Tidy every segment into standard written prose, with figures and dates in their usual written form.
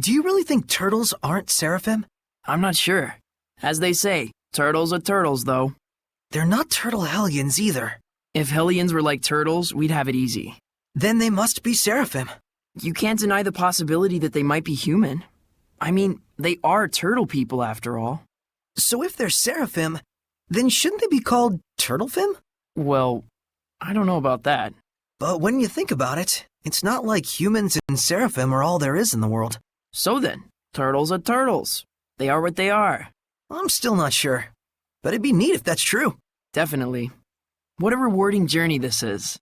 Do you really think turtles aren't seraphim? I'm not sure. As they say, turtles are turtles, though. They're not turtle hellions either. If hellions were like turtles, we'd have it easy. Then they must be seraphim. You can't deny the possibility that they might be human. I mean, they are turtle people after all. So if they're seraphim, then shouldn't they be called turtlefim? Well, I don't know about that. But when you think about it, it's not like humans and seraphim are all there is in the world. So then, turtles are turtles. They are what they are. I'm still not sure. But it'd be neat if that's true. Definitely. What a rewarding journey this is.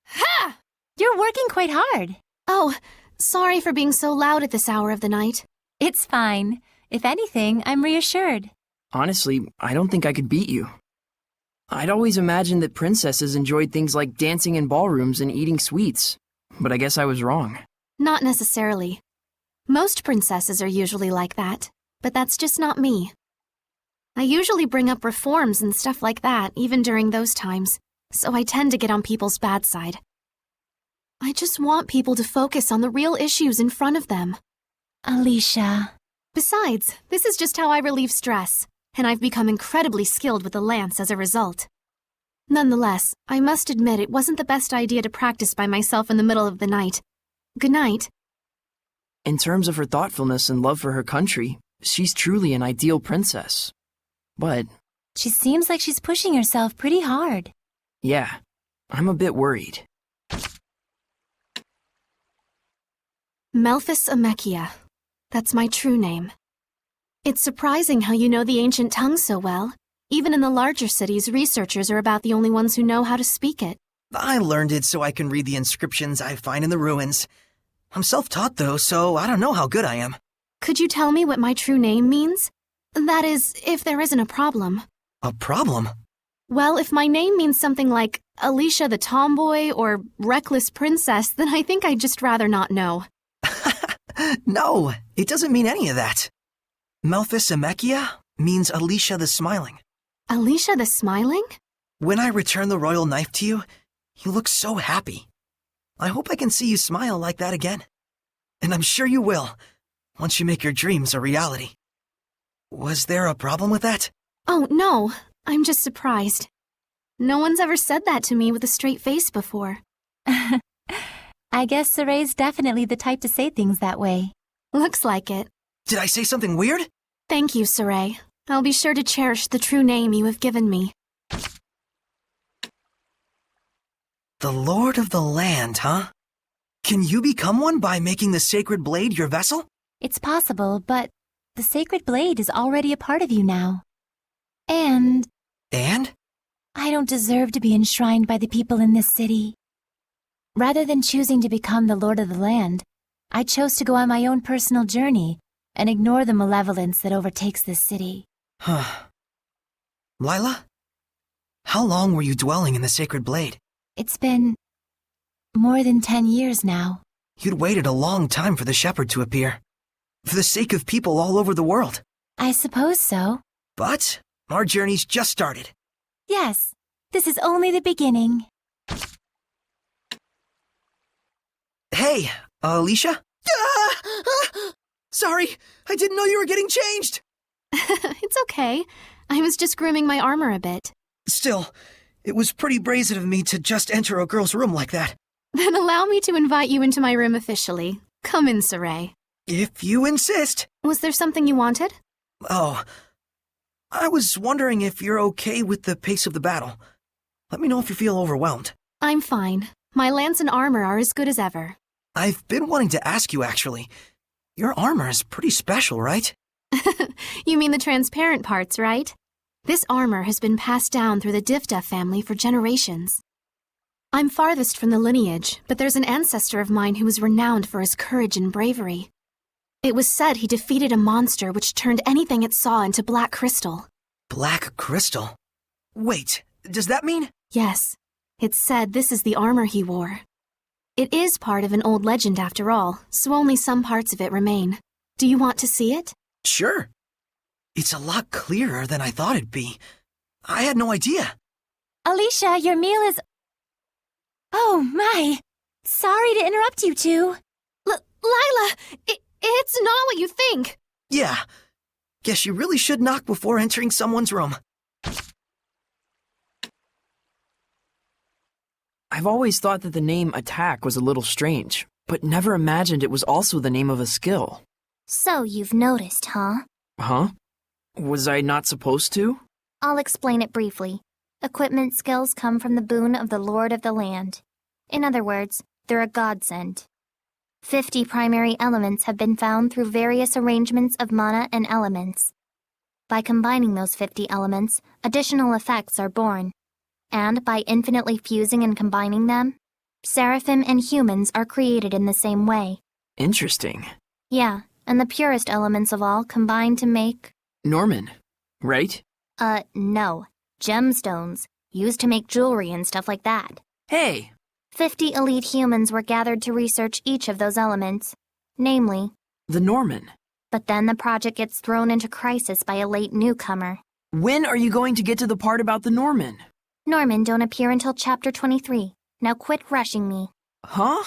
Ha! You're working quite hard. Oh, sorry for being so loud at this hour of the night. It's fine. If anything, I'm reassured. Honestly, I don't think I could beat you. I'd always imagined that princesses enjoyed things like dancing in ballrooms and eating sweets. But I guess I was wrong. Not necessarily. Most princesses are usually like that, but that's just not me. I usually bring up reforms and stuff like that, even during those times, so I tend to get on people's bad side. I just want people to focus on the real issues in front of them. Alicia. Besides, this is just how I relieve stress, and I've become incredibly skilled with the lance as a result. Nonetheless, I must admit it wasn't the best idea to practice by myself in the middle of the night. Good night. In terms of her thoughtfulness and love for her country, she's truly an ideal princess. But She seems like she's pushing herself pretty hard. yeah, I'm a bit worried. Melphis Amechia. That's my true name. It's surprising how you know the ancient tongue so well. Even in the larger cities, researchers are about the only ones who know how to speak it. I learned it so I can read the inscriptions I find in the ruins. I'm self-taught though, so I don't know how good I am. Could you tell me what my true name means? That is, if there isn't a problem. A problem? Well, if my name means something like Alicia the Tomboy or Reckless Princess, then I think I'd just rather not know. No, it doesn't mean any of that. Melphis Amechia means Alicia the Smiling. Alicia the Smiling? When I return the royal knife to you, you look so happy. I hope I can see you smile like that again. And I'm sure you will, once you make your dreams a reality. Was there a problem with that? Oh, no. I'm just surprised. No one's ever said that to me with a straight face before. I guess Saray's definitely the type to say things that way. Looks like it. Did I say something weird? Thank you, Saray. I'll be sure to cherish the true name you have given me. The Lord of the Land, huh? Can you become one by making the sacred blade your vessel? It's possible, but the sacred blade is already a part of you now. And And? I don't deserve to be enshrined by the people in this city. Rather than choosing to become the Lord of the Land, I chose to go on my own personal journey and ignore the malevolence that overtakes this city. Huh. Lila? How long were you dwelling in the sacred blade? It's been more than 10 years now. You'd waited a long time for the shepherd to appear. For the sake of people all over the world. I suppose so. But our journey's just started. Yes, this is only the beginning. Hey, Alicia? Sorry, I didn't know you were getting changed. It's okay. I was just grooming my armor a bit. Still, it was pretty brazen of me to just enter a girl's room like that. Then allow me to invite you into my room officially. Come in, Saray. If you insist. Was there something you wanted? Oh, I was wondering if you're okay with the pace of the battle. Let me know if you feel overwhelmed. I'm fine. My lance and armor are as good as ever. I've been wanting to ask you, actually. Your armor is pretty special, right? You mean the transparent parts, right? This armor has been passed down through the Divda family for generations. I'm farthest from the lineage, but there's an ancestor of mine who was renowned for his courage and bravery. It was said he defeated a monster which turned anything it saw into black crystal. Black crystal? Wait, does that mean? Yes, it's said this is the armor he wore. It is part of an old legend after all, so only some parts of it remain. Do you want to see it? Sure. It's a lot clearer than I thought it'd be. I had no idea. Alicia, your meal is... Oh, my! Sorry to interrupt you two. Lila, it's not what you think. Yeah. Guess you really should knock before entering someone's room. I've always thought that the name Attack was a little strange, but never imagined it was also the name of a skill. So you've noticed, huh? Huh? Was I not supposed to? I'll explain it briefly. Equipment skills come from the boon of the Lord of the Land. In other words, they're a godsend. 50 primary elements have been found through various arrangements of mana and elements. By combining those 50 elements, additional effects are born. And by infinitely fusing and combining them, seraphim and humans are created in the same way. Interesting. Yeah, and the purest elements of all combine to make... Norman, right? No. Gemstones, used to make jewelry and stuff like that. Hey! 50 elite humans were gathered to research each of those elements, namely... The Norman. But then the project gets thrown into crisis by a late newcomer. When are you going to get to the part about the Norman? Norman don't appear until chapter 23. Now quit rushing me. Huh?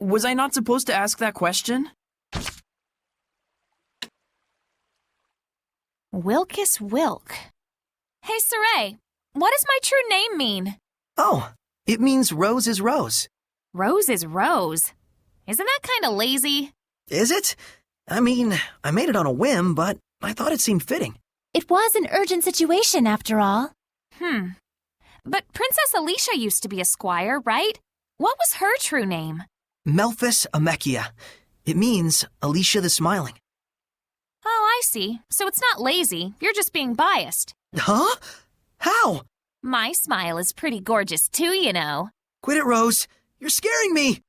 Was I not supposed to ask that question? Wilkus Wilk. Hey, Saray, what does my true name mean? Oh, it means Rose is Rose. Rose is Rose. Isn't that kind of lazy? Is it? I mean, I made it on a whim, but I thought it seemed fitting. It was an urgent situation, after all. But Princess Alicia used to be a squire, right? What was her true name? Melphis Amechia. It means Alicia the Smiling. Oh, I see. So it's not lazy. You're just being biased. Huh? How? My smile is pretty gorgeous too, you know. Quit it, Rose. You're scaring me.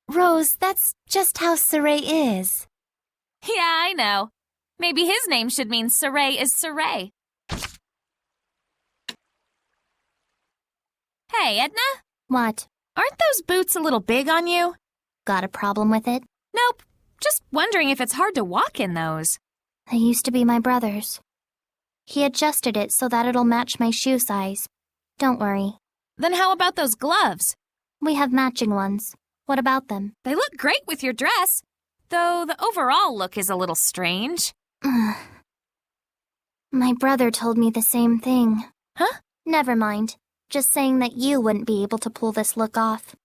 Rose, that's just how Saray is. Yeah, I know. Maybe his name should mean Saray is Saray. Hey, Edna? What? Aren't those boots a little big on you? Got a problem with it? Nope. Just wondering if it's hard to walk in those. They used to be my brother's. He adjusted it so that it'll match my shoe size. Don't worry. Then how about those gloves? We have matching ones. What about them? They look great with your dress, though the overall look is a little strange. My brother told me the same thing. Huh? Never mind. Just saying that you wouldn't be able to pull this look off.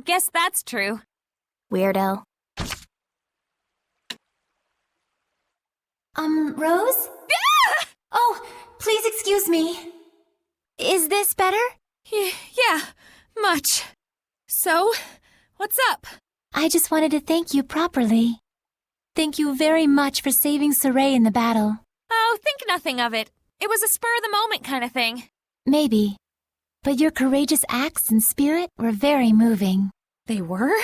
Guess that's true. Weirdo. Rose? Oh, please excuse me. Is this better? Yeah, much. So, what's up? I just wanted to thank you properly. Thank you very much for saving Saray in the battle. Oh, think nothing of it. It was a spur-of-the-moment kind of thing. Maybe. But your courageous acts and spirit were very moving. They were?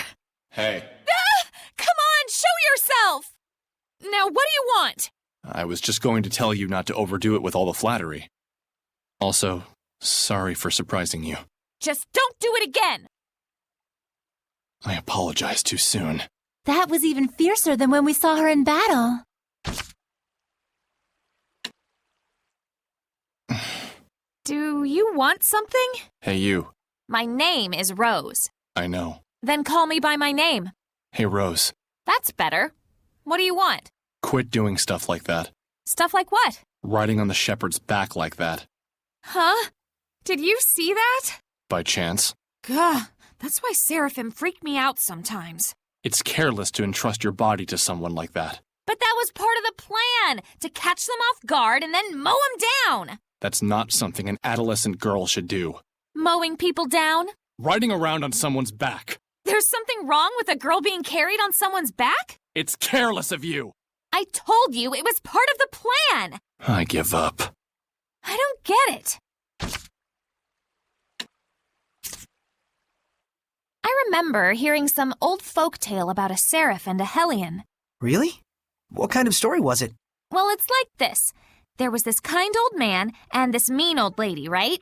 Hey. Come on, show yourself! Now, what do you want? I was just going to tell you not to overdo it with all the flattery. Also, sorry for surprising you. Just don't do it again! I apologized too soon. That was even fiercer than when we saw her in battle. Do you want something? Hey, you. My name is Rose. I know. Then call me by my name. Hey, Rose. That's better. What do you want? Quit doing stuff like that. Stuff like what? Riding on the shepherd's back like that. Huh? Did you see that? By chance. Gah, that's why Seraphim freak me out sometimes. It's careless to entrust your body to someone like that. But that was part of the plan, to catch them off guard and then mow them down. That's not something an adolescent girl should do. Mowing people down? Riding around on someone's back. There's something wrong with a girl being carried on someone's back? It's careless of you. I told you it was part of the plan. I give up. I don't get it. I remember hearing some old folk tale about a seraph and a hellion. Really? What kind of story was it? Well, it's like this. There was this kind old man and this mean old lady, right?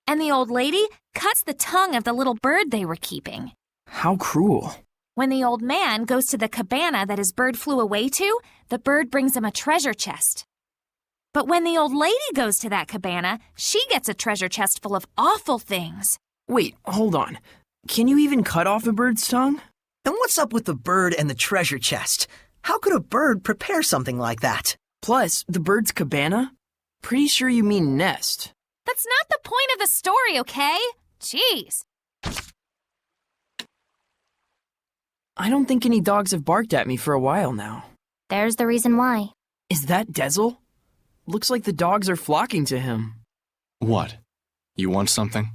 And the old lady cuts the tongue of the little bird they were keeping. How cruel. When the old man goes to the cabana that his bird flew away to, the bird brings him a treasure chest. But when the old lady goes to that cabana, she gets a treasure chest full of awful things. Wait, hold on. Can you even cut off a bird's tongue? And what's up with the bird and the treasure chest? How could a bird prepare something like that? Plus, the bird's cabana? Pretty sure you mean nest. That's not the point of the story, okay? Jeez. I don't think any dogs have barked at me for a while now. There's the reason why. Is that Dezel? Looks like the dogs are flocking to him. What? You want something?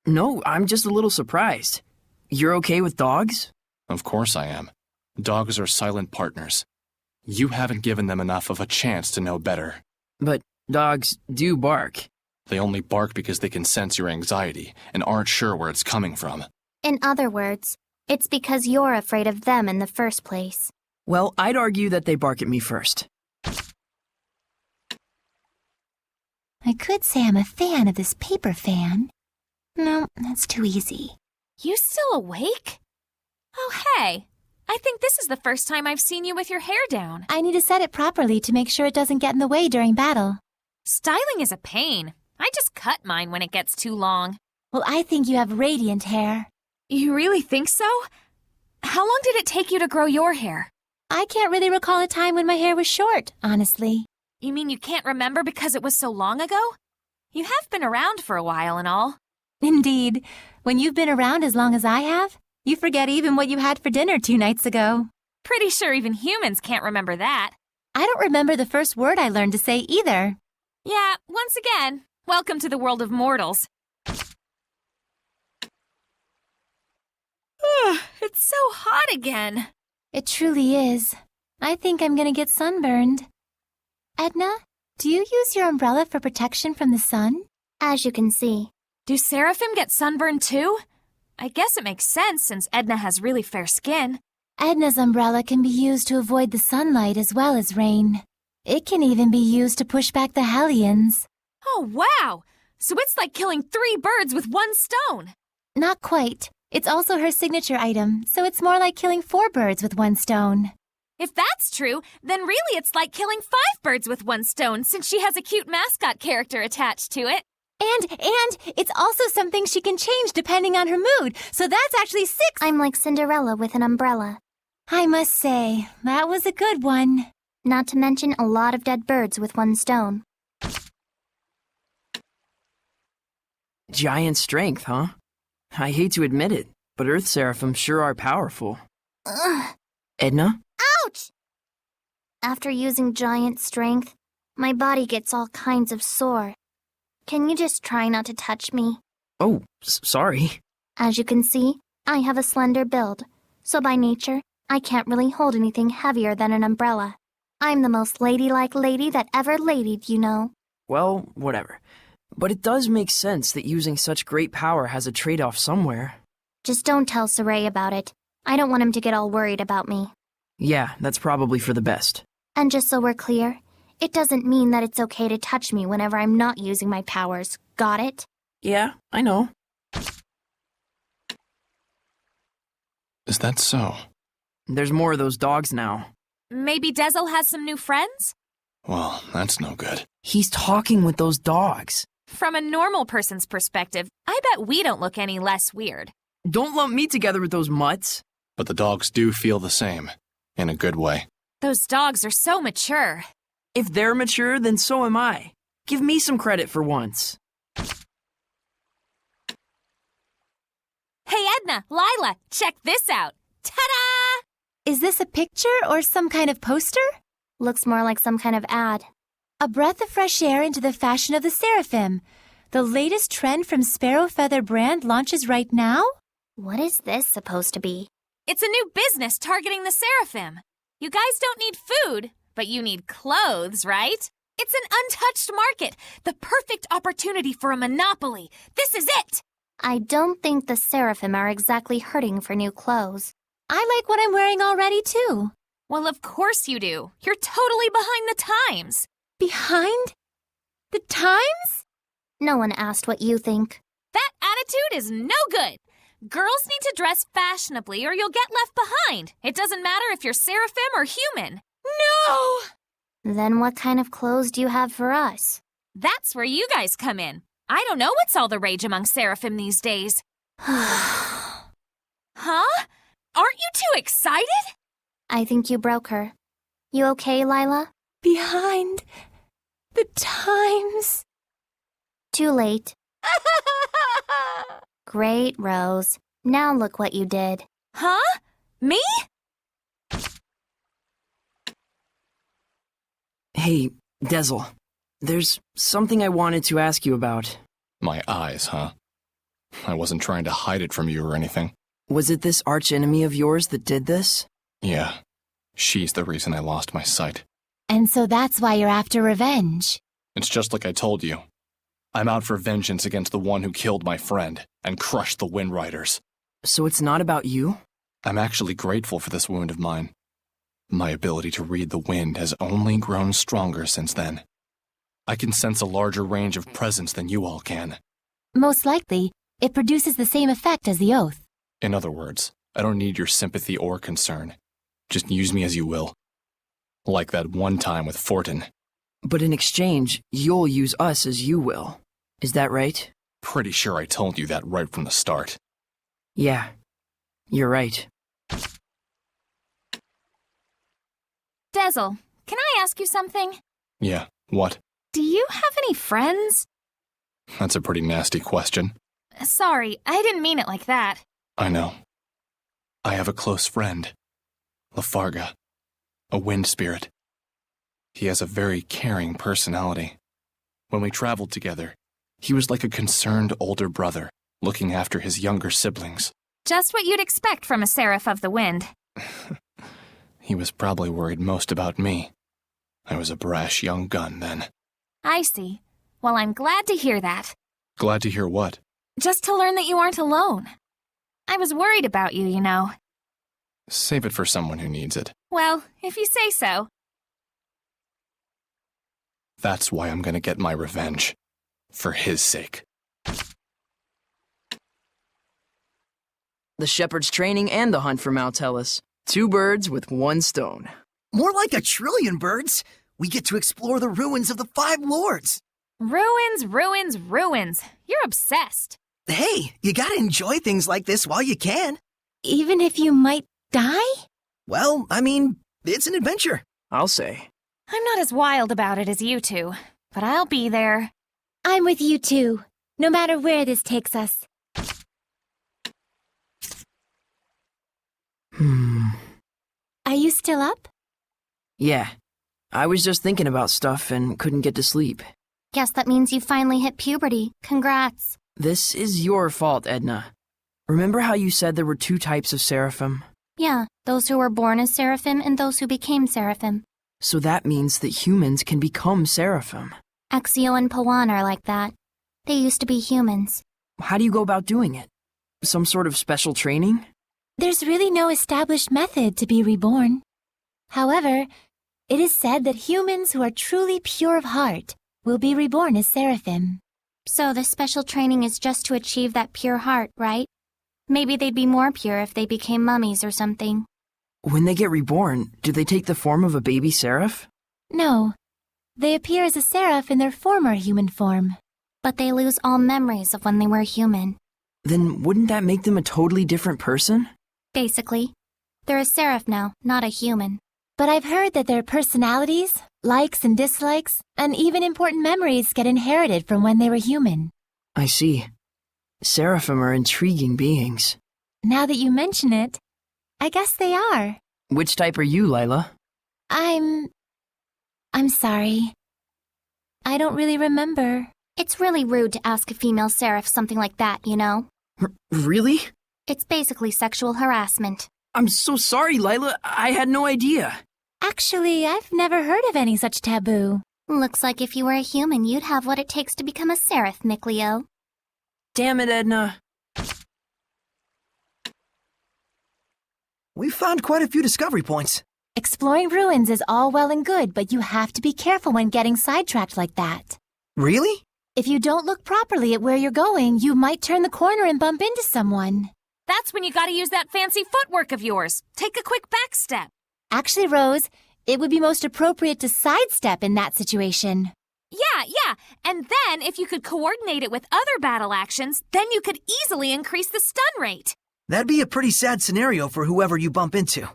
No, I'm just a little surprised. You're okay with dogs? Of course I am. Dogs are silent partners. You haven't given them enough of a chance to know better. But dogs do bark. They only bark because they can sense your anxiety and aren't sure where it's coming from. In other words, it's because you're afraid of them in the first place. Well, I'd argue that they bark at me first. I could say I'm a fan of this paper fan. No, that's too easy. You still awake? Oh, hey. I think this is the first time I've seen you with your hair down. I need to set it properly to make sure it doesn't get in the way during battle. Styling is a pain. I just cut mine when it gets too long. Well, I think you have radiant hair. You really think so? How long did it take you to grow your hair? I can't really recall a time when my hair was short, honestly. You mean you can't remember because it was so long ago? You have been around for a while and all. Indeed. When you've been around as long as I have, you forget even what you had for dinner 2 nights ago. Pretty sure even humans can't remember that. I don't remember the first word I learned to say either. Yeah, once again, welcome to the world of mortals. It's so hot again. It truly is. I think I'm gonna get sunburned. Edna, do you use your umbrella for protection from the sun? As you can see. Do seraphim get sunburned too? I guess it makes sense since Edna has really fair skin. Edna's umbrella can be used to avoid the sunlight as well as rain. It can even be used to push back the Hellions. Oh, wow! So it's like killing 3 birds with 1 stone. Not quite. It's also her signature item, so it's more like killing 4 birds with 1 stone. If that's true, then really it's like killing 5 birds with 1 stone since she has a cute mascot character attached to it. And it's also something she can change depending on her mood, so that's actually 6. I'm like Cinderella with an umbrella. I must say, that was a good one. Not to mention a lot of dead birds with 1 stone. Giant strength, huh? I hate to admit it, but Earth Seraphim sure are powerful. Ugh. Edna? Ouch! After using giant strength, my body gets all kinds of sore. Can you just try not to touch me? Oh, sorry. As you can see, I have a slender build, so by nature, I can't really hold anything heavier than an umbrella. I'm the most ladylike lady that ever ladied, you know. Well, whatever. But it does make sense that using such great power has a trade-off somewhere. Just don't tell Saray about it. I don't want him to get all worried about me. Yeah, that's probably for the best. And just so we're clear, it doesn't mean that it's okay to touch me whenever I'm not using my powers. Got it? Yeah, I know. Is that so? There's more of those dogs now. Maybe Dezel has some new friends? Well, that's no good. He's talking with those dogs. From a normal person's perspective, I bet we don't look any less weird. Don't lump me together with those mutts. But the dogs do feel the same. In a good way. Those dogs are so mature. If they're mature, then so am I. Give me some credit for once. Hey, Edna, Lila, check this out. Ta-da! Is this a picture or some kind of poster? Looks more like some kind of ad. A breath of fresh air into the fashion of the Seraphim. The latest trend from Sparrow Feather brand launches right now? What is this supposed to be? It's a new business targeting the Seraphim. You guys don't need food, but you need clothes, right? It's an untouched market, the perfect opportunity for a monopoly. This is it! I don't think the Seraphim are exactly hurting for new clothes. I like what I'm wearing already, too. Well, of course you do. You're totally behind the times. Behind the times? No one asked what you think. That attitude is no good. Girls need to dress fashionably or you'll get left behind. It doesn't matter if you're Seraphim or human. No! Then what kind of clothes do you have for us? That's where you guys come in. I don't know what's all the rage among Seraphim these days. Huh? Aren't you too excited? I think you broke her. You okay, Lila? Behind the times. Too late. Great, Rose. Now look what you did. Huh? Me? Hey, Dezel. There's something I wanted to ask you about. My eyes, huh? I wasn't trying to hide it from you or anything. Was it this archenemy of yours that did this? Yeah. She's the reason I lost my sight. And so that's why you're after revenge. It's just like I told you. I'm out for vengeance against the one who killed my friend and crushed the Wind Riders. So it's not about you? I'm actually grateful for this wound of mine. My ability to read the wind has only grown stronger since then. I can sense a larger range of presence than you all can. Most likely, it produces the same effect as the oath. In other words, I don't need your sympathy or concern. Just use me as you will. Like that one time with Fortin. But in exchange, you'll use us as you will. Is that right? Pretty sure I told you that right from the start. Yeah, you're right. Dezel, can I ask you something? Yeah, what? Do you have any friends? That's a pretty nasty question. Sorry, I didn't mean it like that. I know. I have a close friend. Lafarga. A wind spirit. He has a very caring personality. When we traveled together, he was like a concerned older brother, looking after his younger siblings. Just what you'd expect from a Seraph of the Wind. He was probably worried most about me. I was a brash young gun then. I see. Well, I'm glad to hear that. Glad to hear what? Just to learn that you aren't alone. I was worried about you, you know. Save it for someone who needs it. Well, if you say so. That's why I'm gonna get my revenge. For his sake. The shepherd's training and the hunt for Maltellus. 2 birds with 1 stone. More like 1,000,000,000,000 birds. We get to explore the ruins of the 5 lords. Ruins, ruins, ruins. You're obsessed. Hey, you gotta enjoy things like this while you can. Even if you might die? Well, I mean, it's an adventure. I'll say. I'm not as wild about it as you two, but I'll be there. I'm with you too, no matter where this takes us. Are you still up? Yeah. I was just thinking about stuff and couldn't get to sleep. Guess that means you finally hit puberty. Congrats. This is your fault, Edna. Remember how you said there were 2 types of seraphim? Yeah, those who were born as seraphim and those who became seraphim. So that means that humans can become seraphim. Exio and Pawan are like that. They used to be humans. How do you go about doing it? Some sort of special training? There's really no established method to be reborn. However, it is said that humans who are truly pure of heart will be reborn as seraphim. So the special training is just to achieve that pure heart, right? Maybe they'd be more pure if they became mummies or something. When they get reborn, do they take the form of a baby seraph? No, they appear as a seraph in their former human form. But they lose all memories of when they were human. Then wouldn't that make them a totally different person? Basically, they're a seraph now, not a human. But I've heard that their personalities, likes and dislikes, and even important memories get inherited from when they were human. I see. Seraphim are intriguing beings. Now that you mention it, I guess they are. Which type are you, Lila? I'm sorry. I don't really remember. It's really rude to ask a female seraph something like that, you know? Really? It's basically sexual harassment. I'm so sorry, Lila. I had no idea. Actually, I've never heard of any such taboo. Looks like if you were a human, you'd have what it takes to become a seraph, Mikleo. Damn it, Edna. We've found quite a few discovery points. Exploring ruins is all well and good, but you have to be careful when getting sidetracked like that. Really? If you don't look properly at where you're going, you might turn the corner and bump into someone. That's when you gotta use that fancy footwork of yours. Take a quick back step. Actually, Rose, it would be most appropriate to sidestep in that situation. Yeah. And then if you could coordinate it with other battle actions, then you could easily increase the stun rate. That'd be a pretty sad scenario for whoever you bump into.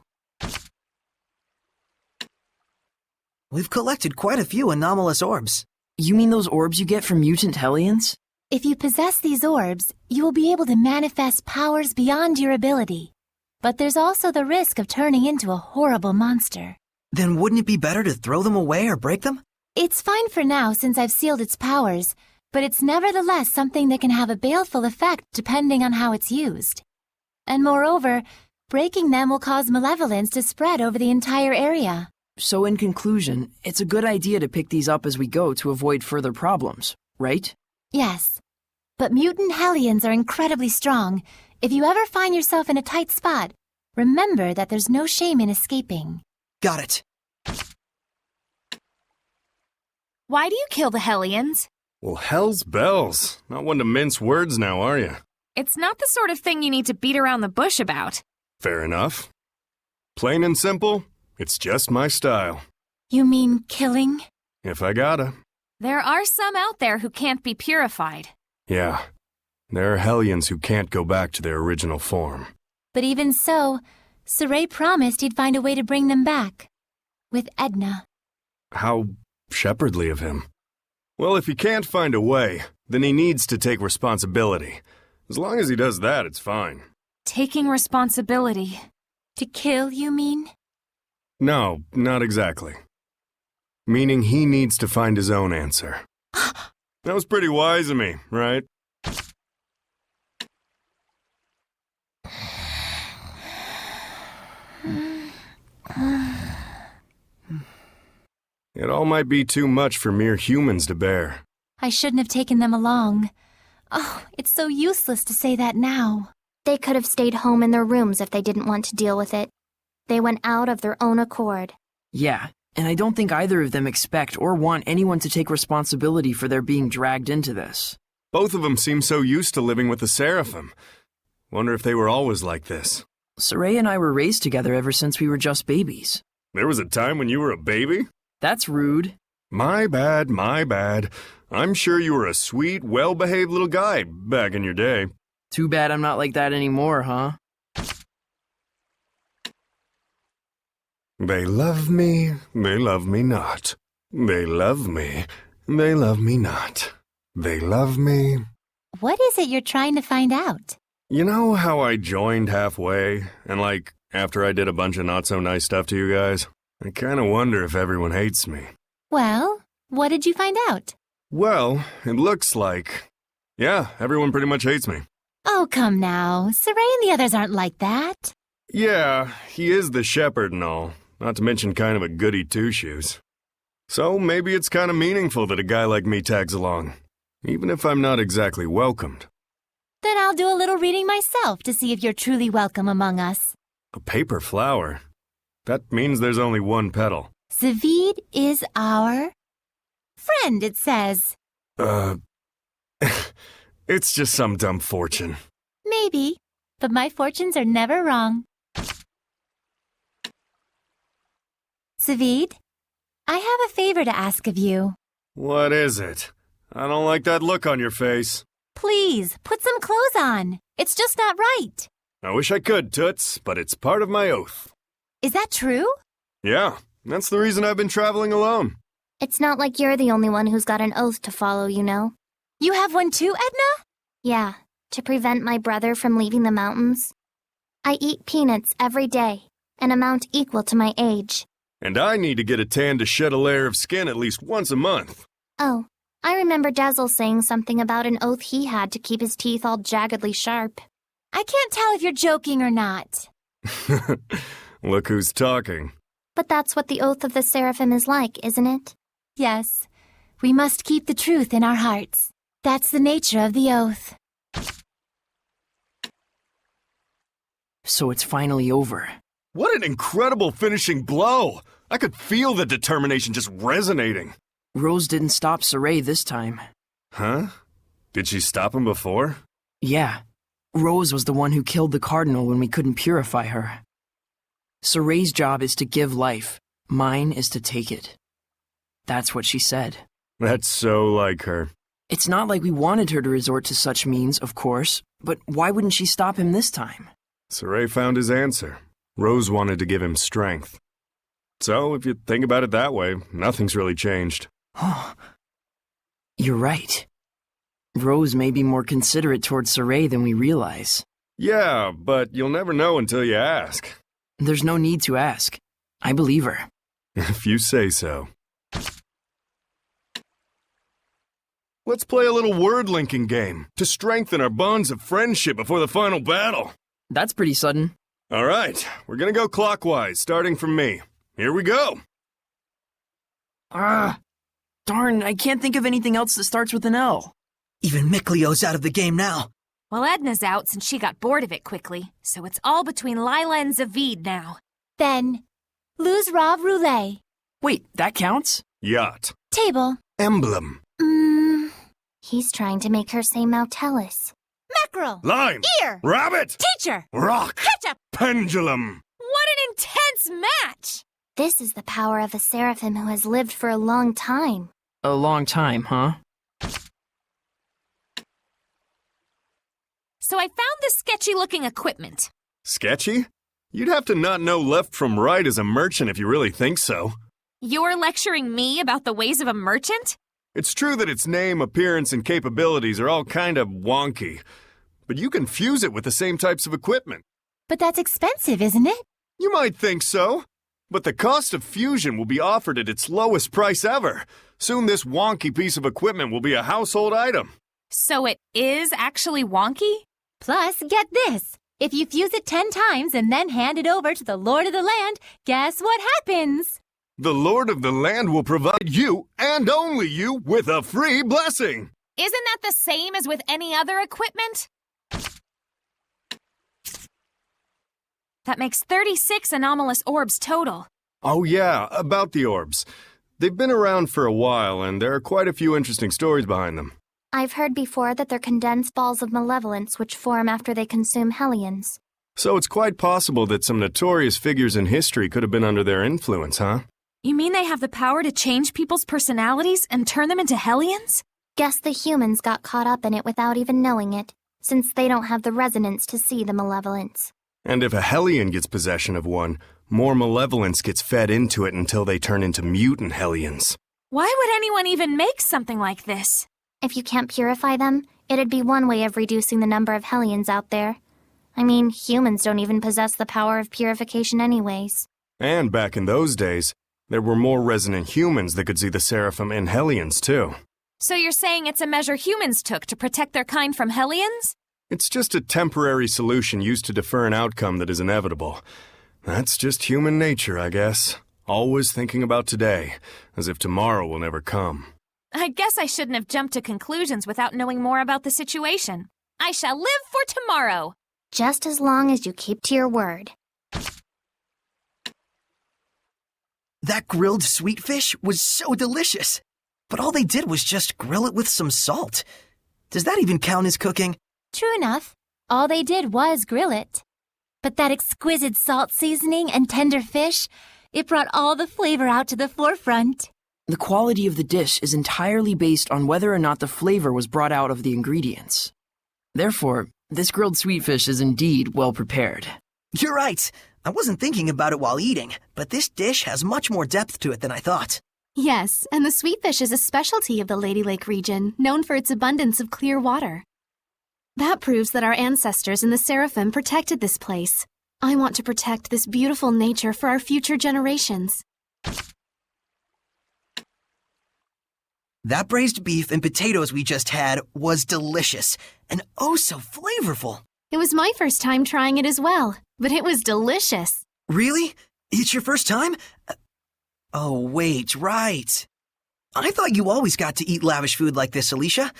We've collected quite a few anomalous orbs. You mean those orbs you get from mutant Hellions? If you possess these orbs, you will be able to manifest powers beyond your ability. But there's also the risk of turning into a horrible monster. Then wouldn't it be better to throw them away or break them? It's fine for now since I've sealed its powers, but it's nevertheless something that can have a baleful effect depending on how it's used. And moreover, breaking them will cause malevolence to spread over the entire area. So in conclusion, it's a good idea to pick these up as we go to avoid further problems, right? Yes. But mutant Hellions are incredibly strong. If you ever find yourself in a tight spot, remember that there's no shame in escaping. Got it. Why do you kill the Hellions? Well, hell's bells. Not one to mince words now, are you? It's not the sort of thing you need to beat around the bush about. Fair enough. Plain and simple, it's just my style. You mean killing? If I gotta. There are some out there who can't be purified. Yeah. There are Hellions who can't go back to their original form. But even so, Saray promised he'd find a way to bring them back. With Edna. How shepherdly of him. Well, if he can't find a way, then he needs to take responsibility. As long as he does that, it's fine. Taking responsibility. To kill, you mean? No, not exactly. Meaning he needs to find his own answer. That was pretty wise of me, right? It all might be too much for mere humans to bear. I shouldn't have taken them along. Oh, it's so useless to say that now. They could have stayed home in their rooms if they didn't want to deal with it. They went out of their own accord. Yeah, and I don't think either of them expect or want anyone to take responsibility for their being dragged into this. Both of them seem so used to living with the Seraphim. Wonder if they were always like this. Saray and I were raised together ever since we were just babies. There was a time when you were a baby? That's rude. My bad, my bad. I'm sure you were a sweet, well-behaved little guy back in your day. Too bad I'm not like that anymore, huh? They love me not. They love me not. They love me. What is it you're trying to find out? You know how I joined halfway, and after I did a bunch of not-so-nice stuff to you guys? I kinda wonder if everyone hates me. Well, what did you find out? Well, it looks like... yeah, everyone pretty much hates me. Oh, come now. Saray and the others aren't like that. Yeah, he is the shepherd and all, not to mention kind of a goody two-shoes. So maybe it's kind of meaningful that a guy like me tags along, even if I'm not exactly welcomed. Then I'll do a little reading myself to see if you're truly welcome among us. A paper flower? That means there's only one petal. Zavid is our... friend, it says. It's just some dumb fortune. Maybe, but my fortunes are never wrong. Zavid, I have a favor to ask of you. What is it? I don't like that look on your face. Please, put some clothes on. It's just not right. I wish I could, Toots, but it's part of my oath. Is that true? Yeah, that's the reason I've been traveling alone. It's not like you're the only one who's got an oath to follow, you know. You have one too, Edna? Yeah, to prevent my brother from leaving the mountains. I eat peanuts every day, an amount equal to my age. And I need to get a tan to shed a layer of skin at least once a month. Oh, I remember Dazzle saying something about an oath he had to keep his teeth all jaggedly sharp. I can't tell if you're joking or not. Look who's talking. But that's what the oath of the Seraphim is like, isn't it? Yes, we must keep the truth in our hearts. That's the nature of the oath. So it's finally over. What an incredible finishing blow! I could feel the determination just resonating. Rose didn't stop Saray this time. Huh? Did she stop him before? Yeah. Rose was the one who killed the Cardinal when we couldn't purify her. Saray's job is to give life. Mine is to take it. That's what she said. That's so like her. It's not like we wanted her to resort to such means, of course, but why wouldn't she stop him this time? Saray found his answer. Rose wanted to give him strength. So, if you think about it that way, nothing's really changed. Oh, you're right. Rose may be more considerate towards Saray than we realize. Yeah, but you'll never know until you ask. There's no need to ask. I believe her. If you say so. Let's play a little word-linking game to strengthen our bonds of friendship before the final battle. That's pretty sudden. All right, we're gonna go clockwise, starting from me. Here we go. Darn, I can't think of anything else that starts with an L. Even Miklio's out of the game now. Well, Edna's out since she got bored of it quickly, so it's all between Lila and Zavid now. Then, Luz Rav Roulette. Wait, that counts? Yacht. Table. Emblem. He's trying to make her say Mautellus. Mackerel. Lime. Ear. Rabbit. Teacher. Rock. Ketchup. Pendulum. What an intense match! This is the power of a seraphim who has lived for a long time. A long time, huh? So I found this sketchy-looking equipment. Sketchy? You'd have to not know left from right as a merchant if you really think so. You're lecturing me about the ways of a merchant? It's true that its name, appearance, and capabilities are all kind of wonky, but you can fuse it with the same types of equipment. But that's expensive, isn't it? You might think so, but the cost of fusion will be offered at its lowest price ever. Soon this wonky piece of equipment will be a household item. So it is actually wonky? Plus, get this. If you fuse it 10 times and then hand it over to the Lord of the Land, guess what happens? The Lord of the Land will provide you, and only you, with a free blessing. Isn't that the same as with any other equipment? That makes 36 anomalous orbs total. Oh yeah, about the orbs. They've been around for a while, and there are quite a few interesting stories behind them. I've heard before that they're condensed balls of malevolence which form after they consume Hellions. So it's quite possible that some notorious figures in history could have been under their influence, huh? You mean they have the power to change people's personalities and turn them into Hellions? Guess the humans got caught up in it without even knowing it, since they don't have the resonance to see the malevolence. And if a Hellion gets possession of one, more malevolence gets fed into it until they turn into mutant Hellions. Why would anyone even make something like this? If you can't purify them, it'd be one way of reducing the number of Hellions out there. I mean, humans don't even possess the power of purification anyways. And back in those days, there were more resonant humans that could see the Seraphim and Hellions, too. So you're saying it's a measure humans took to protect their kind from Hellions? It's just a temporary solution used to defer an outcome that is inevitable. That's just human nature, I guess. Always thinking about today, as if tomorrow will never come. I guess I shouldn't have jumped to conclusions without knowing more about the situation. I shall live for tomorrow. Just as long as you keep to your word. That grilled sweet fish was so delicious. But all they did was just grill it with some salt. Does that even count as cooking? True enough. All they did was grill it. But that exquisite salt seasoning and tender fish, it brought all the flavor out to the forefront. The quality of the dish is entirely based on whether or not the flavor was brought out of the ingredients. Therefore, this grilled sweet fish is indeed well prepared. You're right. I wasn't thinking about it while eating, but this dish has much more depth to it than I thought. Yes, and the sweet fish is a specialty of the Lady Lake region, known for its abundance of clear water. That proves that our ancestors in the Seraphim protected this place. I want to protect this beautiful nature for our future generations. That braised beef and potatoes we just had was delicious, and oh so flavorful. It was my first time trying it as well, but it was delicious. Really? It's your first time? Oh, wait, right. I thought you always got to eat lavish food like this, Alicia.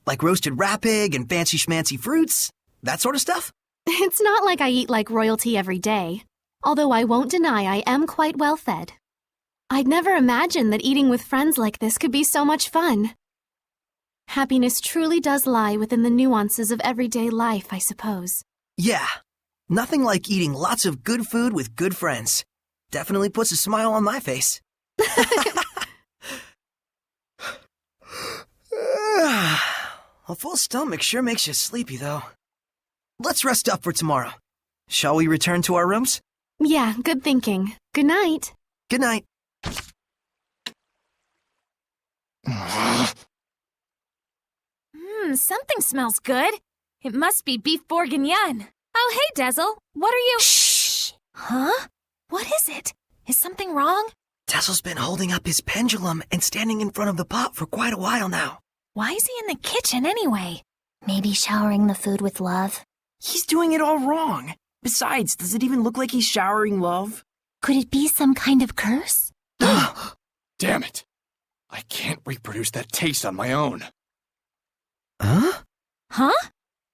Like roasted rat pig and fancy schmancy fruits, that sort of stuff? It's not like I eat like royalty every day, although I won't deny I am quite well fed. I'd never imagined that eating with friends like this could be so much fun. Happiness truly does lie within the nuances of everyday life, I suppose. Yeah, nothing like eating lots of good food with good friends. Definitely puts a smile on my face. A full stomach sure makes you sleepy, though. Let's rest up for tomorrow. Shall we return to our rooms? Yeah, good thinking. Good night. Good night. Something smells good. It must be beef bourguignon. Oh, hey, Dezel. What are you— Shh! Huh? What is it? Is something wrong? Tessel's been holding up his pendulum and standing in front of the pot for quite a while now. Why is he in the kitchen anyway? Maybe showering the food with love. He's doing it all wrong. Besides, does it even look like he's showering love? Could it be some kind of curse? Damn it. I can't reproduce that taste on my own. Huh? Huh?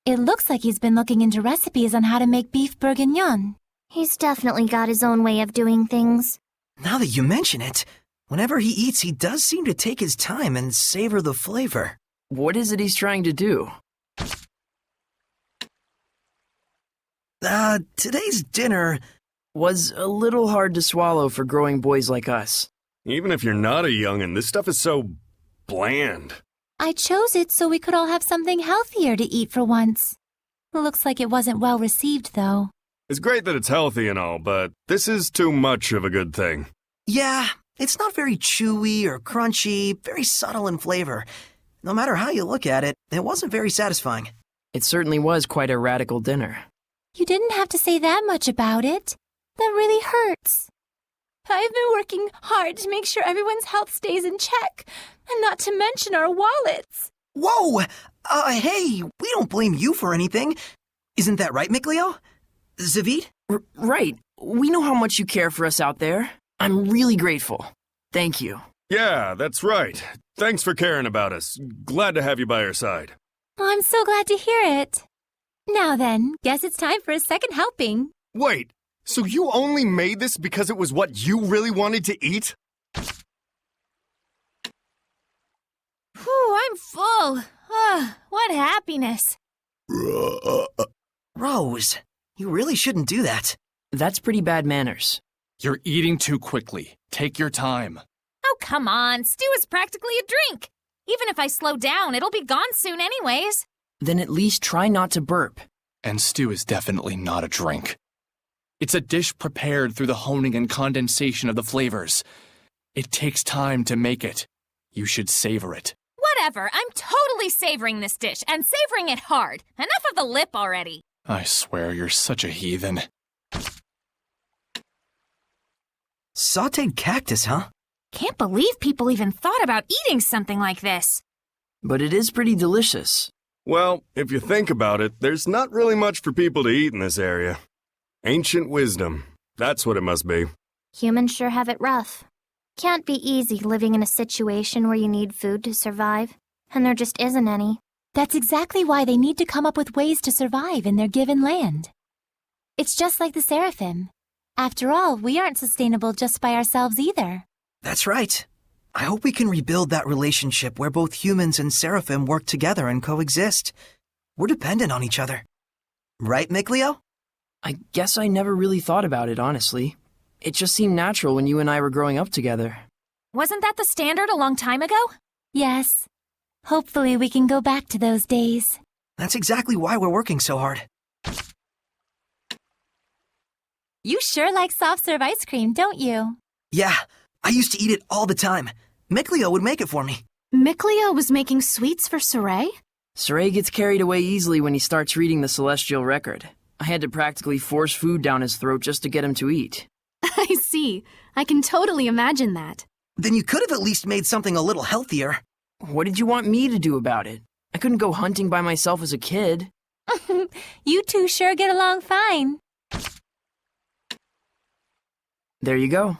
It looks like he's been looking into recipes on how to make beef bourguignon. He's definitely got his own way of doing things. Now that you mention it, whenever he eats, he does seem to take his time and savor the flavor. What is it he's trying to do? Today's dinner Was a little hard to swallow for growing boys like us. Even if you're not a youngin', this stuff is so bland. I chose it so we could all have something healthier to eat for once. Looks like it wasn't well received, though. It's great that it's healthy and all, but this is too much of a good thing. Yeah, it's not very chewy or crunchy, very subtle in flavor. No matter how you look at it, it wasn't very satisfying. It certainly was quite a radical dinner. You didn't have to say that much about it. That really hurts. I've been working hard to make sure everyone's health stays in check, and not to mention our wallets. Whoa! Hey, we don't blame you for anything. Isn't that right, Mikleo? Zavid? Right. We know how much you care for us out there. I'm really grateful. Thank you. Yeah, that's right. Thanks for caring about us. Glad to have you by our side. I'm so glad to hear it. Now then, guess it's time for a second helping. Wait, so you only made this because it was what you really wanted to eat? Whew, I'm full. What happiness. Rose, you really shouldn't do that. That's pretty bad manners. You're eating too quickly. Take your time. Oh, come on. Stew is practically a drink. Even if I slow down, it'll be gone soon anyways. Then at least try not to burp. And stew is definitely not a drink. It's a dish prepared through the honing and condensation of the flavors. It takes time to make it. You should savor it. Whatever. I'm totally savoring this dish, and savoring it hard. Enough of the lip already. I swear you're such a heathen. Sautéed cactus, huh? Can't believe people even thought about eating something like this. But it is pretty delicious. Well, if you think about it, there's not really much for people to eat in this area. Ancient wisdom. That's what it must be. Humans sure have it rough. Can't be easy living in a situation where you need food to survive, and there just isn't any. That's exactly why they need to come up with ways to survive in their given land. It's just like the Seraphim. After all, we aren't sustainable just by ourselves either. That's right. I hope we can rebuild that relationship where both humans and Seraphim work together and coexist. We're dependent on each other. Right, Mikleo? I guess I never really thought about it, honestly. It just seemed natural when you and I were growing up together. Wasn't that the standard a long time ago? Yes. Hopefully we can go back to those days. That's exactly why we're working so hard. You sure like soft-serve ice cream, don't you? Yeah, I used to eat it all the time. Mikleo would make it for me. Mikleo was making sweets for Saray? Saray gets carried away easily when he starts reading the celestial record. I had to practically force food down his throat just to get him to eat. I see. I can totally imagine that. Then you could have at least made something a little healthier. What did you want me to do about it? I couldn't go hunting by myself as a kid. You two sure get along fine. There you go.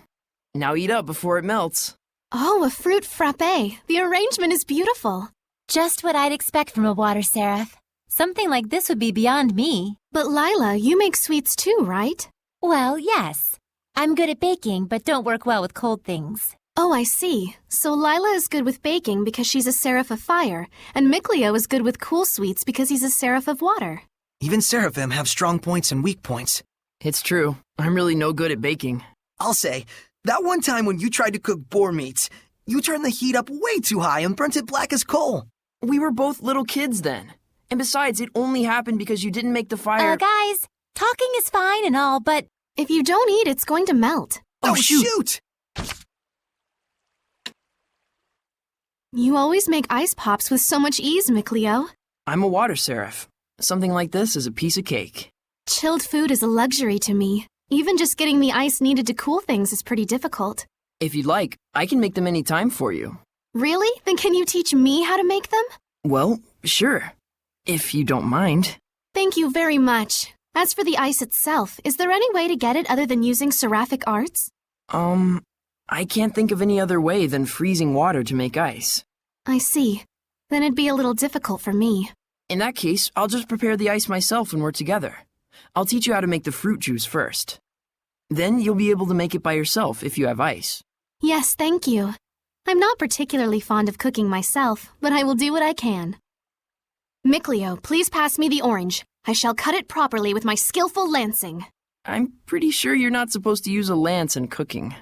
Now eat up before it melts. Oh, a fruit frappe. The arrangement is beautiful. Just what I'd expect from a water seraph. Something like this would be beyond me. But Lila, you make sweets too, right? Well, yes. I'm good at baking, but don't work well with cold things. Oh, I see. So Lila is good with baking because she's a seraph of fire, and Mikleo is good with cool sweets because he's a seraph of water. Even Seraphim have strong points and weak points. It's true. I'm really no good at baking. I'll say, that one time when you tried to cook boar meat, you turned the heat up way too high and burnt it black as coal. We were both little kids then. And besides, it only happened because you didn't make the fire. Guys, Talking is fine and all, but If you don't eat, it's going to melt. Oh, shoot! You always make ice pops with so much ease, Mikleo. I'm a water seraph. Something like this is a piece of cake. Chilled food is a luxury to me. Even just getting the ice needed to cool things is pretty difficult. If you'd like, I can make them any time for you. Really? Then can you teach me how to make them? Well, sure. If you don't mind. Thank you very much. As for the ice itself, is there any way to get it other than using seraphic arts? I can't think of any other way than freezing water to make ice. I see. Then it'd be a little difficult for me. In that case, I'll just prepare the ice myself when we're together. I'll teach you how to make the fruit juice first. Then you'll be able to make it by yourself if you have ice. Yes, thank you. I'm not particularly fond of cooking myself, but I will do what I can. Mikleo, please pass me the orange. I shall cut it properly with my skillful lancing. I'm pretty sure you're not supposed to use a lance in cooking.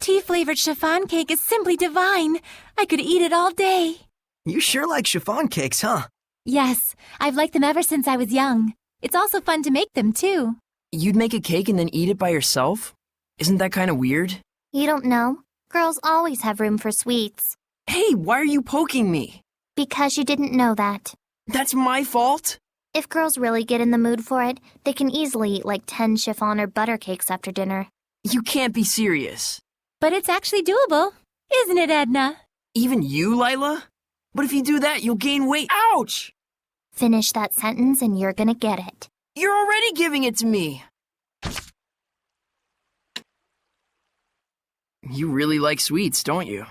tea-flavored chiffon cake is simply divine. I could eat it all day. You sure like chiffon cakes, huh? Yes, I've liked them ever since I was young. It's also fun to make them, too. You'd make a cake and then eat it by yourself? Isn't that kind of weird? You don't know? Girls always have room for sweets. Hey, why are you poking me? Because you didn't know that. That's my fault? If girls really get in the mood for it, they can easily eat like 10 chiffon or butter cakes after dinner. You can't be serious. But it's actually doable, isn't it, Edna? Even you, Lila? But if you do that, you'll gain weight. Ouch! Finish that sentence and you're gonna get it. You're already giving it to me. You really like sweets, don't you?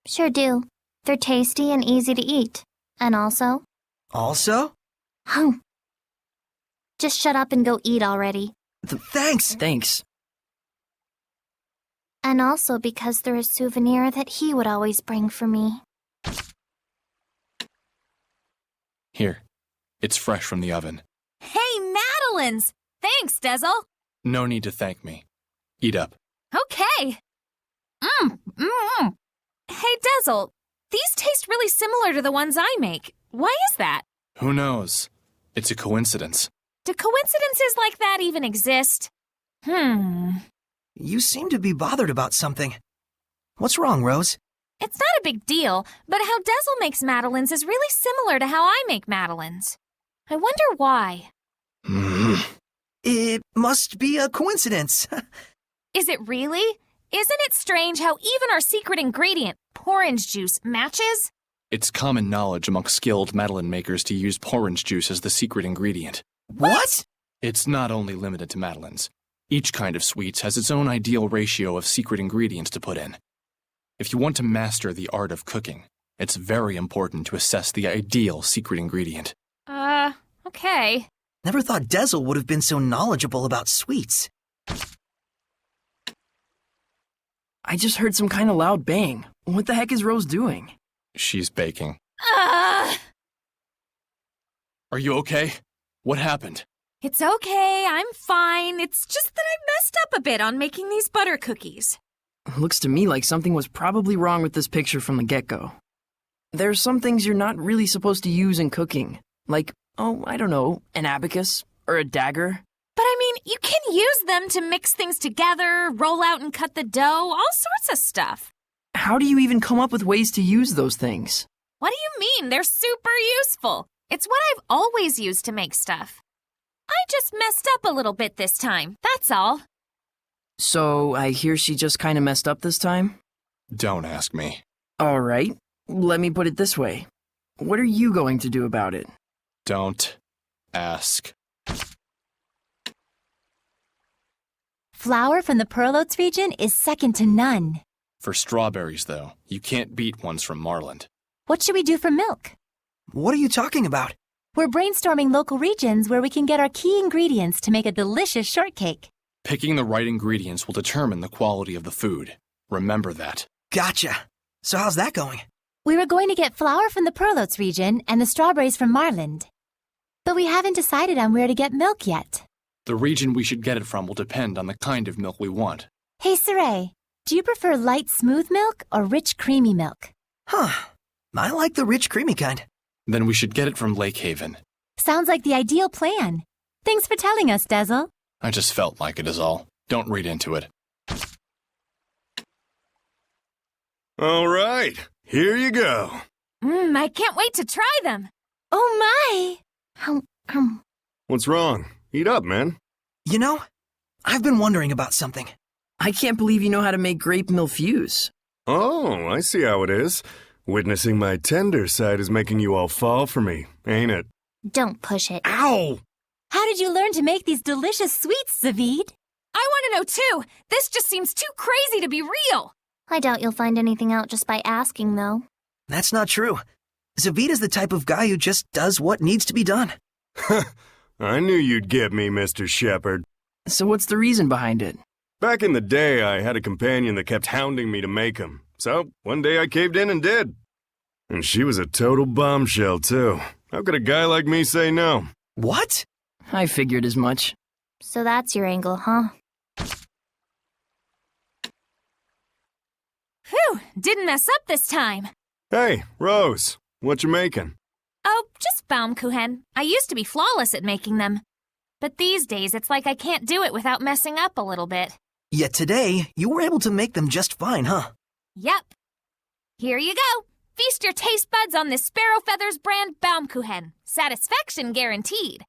Sure do. They're tasty and easy to eat. And also... Also? Just shut up and go eat already. Thanks. Thanks. And also because they're a souvenir that he would always bring for me. Here. It's fresh from the oven. Hey, Madeline's! Thanks, Dezel. No need to thank me. Eat up. Okay. Hey, Dezel, these taste really similar to the ones I make. Why is that? Who knows? It's a coincidence. Do coincidences like that even exist? You seem to be bothered about something. What's wrong, Rose? It's not a big deal, but how Dezel makes Madeline's is really similar to how I make Madeline's. I wonder why. It must be a coincidence. Is it really? Isn't it strange how even our secret ingredient, orange juice, matches? It's common knowledge among skilled Madeline makers to use orange juice as the secret ingredient. What? It's not only limited to Madeline's. Each kind of sweets has its own ideal ratio of secret ingredients to put in. If you want to master the art of cooking, it's very important to assess the ideal secret ingredient. Okay. Never thought Dezel would have been so knowledgeable about sweets. I just heard some kind of loud bang. What the heck is Rose doing? She's baking. Are you okay? What happened? It's okay, I'm fine. It's just that I messed up a bit on making these butter cookies. Looks to me like something was probably wrong with this picture from the get-go. There's some things you're not really supposed to use in cooking. Like, I don't know, an abacus or a dagger. But I mean, you can use them to mix things together, roll out and cut the dough, all sorts of stuff. How do you even come up with ways to use those things? What do you mean? They're super useful. It's what I've always used to make stuff. I just messed up a little bit this time, that's all. So, I hear she just kind of messed up this time? Don't ask me. All right, let me put it this way. What are you going to do about it? Don't ask. flour from the Pearl Oats region is second to none. For strawberries, though, you can't beat ones from Marland. What should we do for milk? What are you talking about? We're brainstorming local regions where we can get our key ingredients to make a delicious shortcake. Picking the right ingredients will determine the quality of the food. Remember that. Gotcha. So how's that going? We were going to get flour from the Pearl Oats region and the strawberries from Marland. But we haven't decided on where to get milk yet. The region we should get it from will depend on the kind of milk we want. Hey, Saray, do you prefer light smooth milk or rich creamy milk? Huh. I like the rich creamy kind. Then we should get it from Lake Haven. Sounds like the ideal plan. Thanks for telling us, Dezel. I just felt like it is all. Don't read into it. All right, here you go. I can't wait to try them. Oh my! What's wrong? Eat up, man. You know, I've been wondering about something. I can't believe you know how to make grape millefeuilles. Oh, I see how it is. Witnessing my tender side is making you all fall for me, ain't it? Don't push it. Ow! How did you learn to make these delicious sweets, Zavid? I want to know too. This just seems too crazy to be real. I doubt you'll find anything out just by asking, though. That's not true. Zavid is the type of guy who just does what needs to be done. I knew you'd get me, Mr. Shepherd. So what's the reason behind it? Back in the day, I had a companion that kept hounding me to make 'em. So, one day I caved in and did. And she was a total bombshell, too. How could a guy like me say no? What? I figured as much. So that's your angle, huh? Phew, didn't mess up this time. Hey, Rose, what you making? Oh, just Baumkuchen. I used to be flawless at making them. But these days, it's like I can't do it without messing up a little bit. Yet today, you were able to make them just fine, huh? Yep. Here you go. Feast your taste buds on this Sparrow Feathers brand Baumkuchen. Satisfaction guaranteed.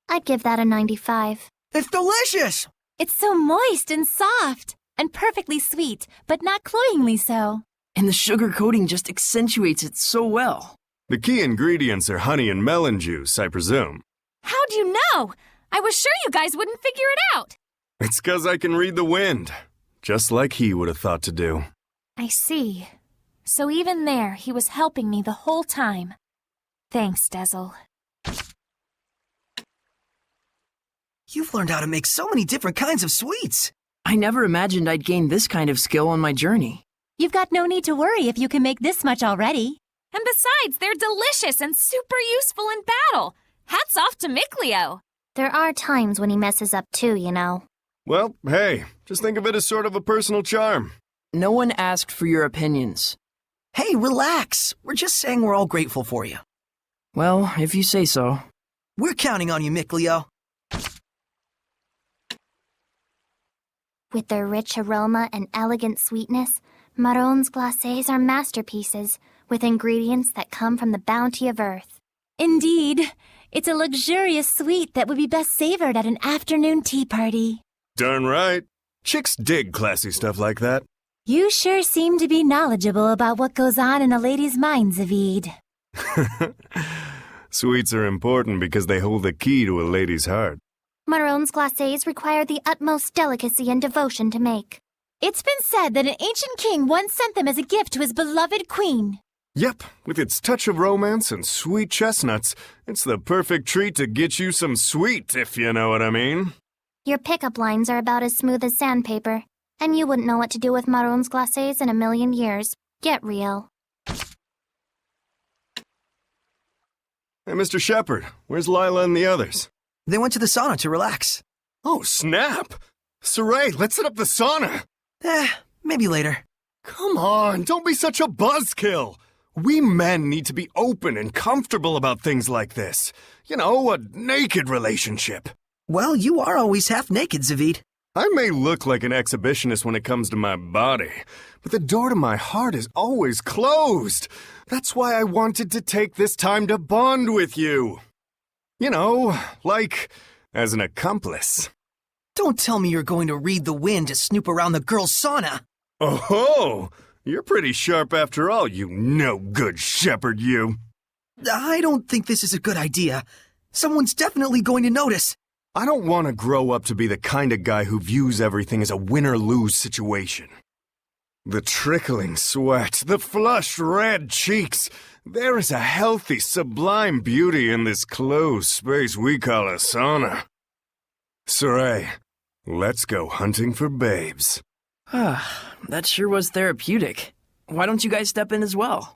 I'd give that a 95. It's delicious! It's so moist and soft, and perfectly sweet, but not cloyingly so. And the sugar coating just accentuates it so well. The key ingredients are honey and melon juice, I presume. How'd you know? I was sure you guys wouldn't figure it out. It's 'cause I can read the wind, just like he would have thought to do. I see. So even there, he was helping me the whole time. Thanks, Dezel. You've learned how to make so many different kinds of sweets. I never imagined I'd gain this kind of skill on my journey. You've got no need to worry if you can make this much already. And besides, they're delicious and super useful in battle. Hats off to Mikleo. There are times when he messes up too, you know. Well, hey, just think of it as sort of a personal charm. No one asked for your opinions. Hey, relax. We're just saying we're all grateful for you. Well, if you say so. We're counting on you, Mikleo. With their rich aroma and elegant sweetness, Marron's glacés are masterpieces with ingredients that come from the bounty of Earth. Indeed, it's a luxurious sweet that would be best savored at an afternoon tea party. Darn right. Chicks dig classy stuff like that. You sure seem to be knowledgeable about what goes on in a lady's mind, Zavid. Sweets are important because they hold the key to a lady's heart. Marron's glacés require the utmost delicacy and devotion to make. It's been said that an ancient king once sent them as a gift to his beloved queen. Yep, with its touch of romance and sweet chestnuts, it's the perfect treat to get you some sweet, if you know what I mean. Your pickup lines are about as smooth as sandpaper, and you wouldn't know what to do with Marron's glacés in a million years. Get real. Hey, Mr. Shepherd, where's Lila and the others? They went to the sauna to relax. Oh, snap! Saray, let's set up the sauna! Maybe later. Come on, don't be such a buzzkill! We men need to be open and comfortable about things like this. You know, a naked relationship. Well, you are always half naked, Zavid. I may look like an exhibitionist when it comes to my body, but the door to my heart is always closed. That's why I wanted to take this time to bond with you. You know, like, as an accomplice. Don't tell me you're going to read the wind to snoop around the girls' sauna. Oh, you're pretty sharp after all, you no-good shepherd, you. I don't think this is a good idea. Someone's definitely going to notice. I don't want to grow up to be the kind of guy who views everything as a win-or-lose situation. The trickling sweat, the flushed red cheeks. There is a healthy, sublime beauty in this closed space we call a sauna. Saray, let's go hunting for babes. That sure was therapeutic. Why don't you guys step in as well?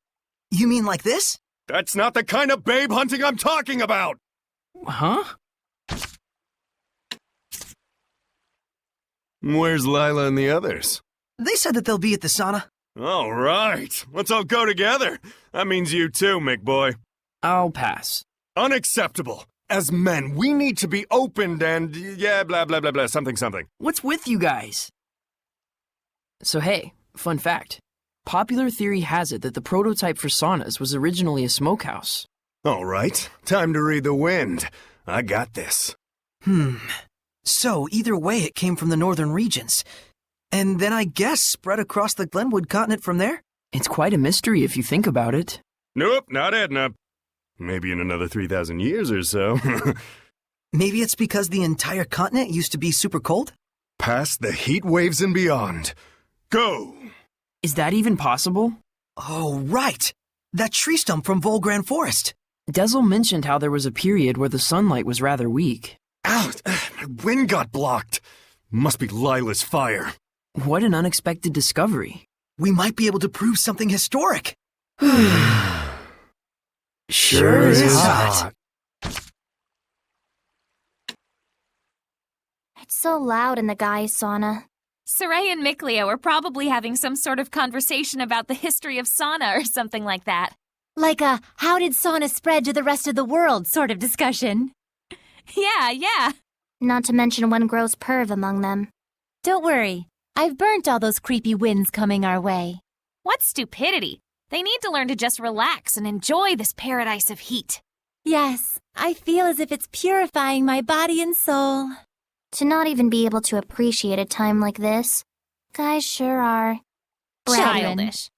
You mean like this? That's not the kind of babe hunting I'm talking about! Huh? Where's Lila and the others? They said that they'll be at the sauna. All right, let's all go together. That means you too, McBoy. I'll pass. Unacceptable. As men, we need to be opened and, yeah, blah, blah, blah, blah, something, something. What's with you guys? So hey, fun fact. Popular theory has it that the prototype for saunas was originally a smokehouse. All right, time to read the wind. I got this. So, either way, it came from the northern regions. And then I guess spread across the Glenwood continent from there? It's quite a mystery if you think about it. Nope, not Edna. Maybe in another 3,000 years or so. Maybe it's because the entire continent used to be super cold? Past the heat waves and beyond. Go! Is that even possible? Oh, right! That tree stump from Volgran Forest. Dezel mentioned how there was a period where the sunlight was rather weak. Ow! My wind got blocked. Must be Lila's fire. What an unexpected discovery. We might be able to prove something historic. Sure is hot. It's so loud in the guys' sauna. Saray and Miklia were probably having some sort of conversation about the history of sauna or something like that. Like a how did sauna spread to the rest of the world sort of discussion. Yeah. Not to mention one gross perv among them. Don't worry, I've burnt all those creepy winds coming our way. What stupidity. They need to learn to just relax and enjoy this paradise of heat. Yes, I feel as if it's purifying my body and soul. To not even be able to appreciate a time like this. Guys sure are. Children. Childish.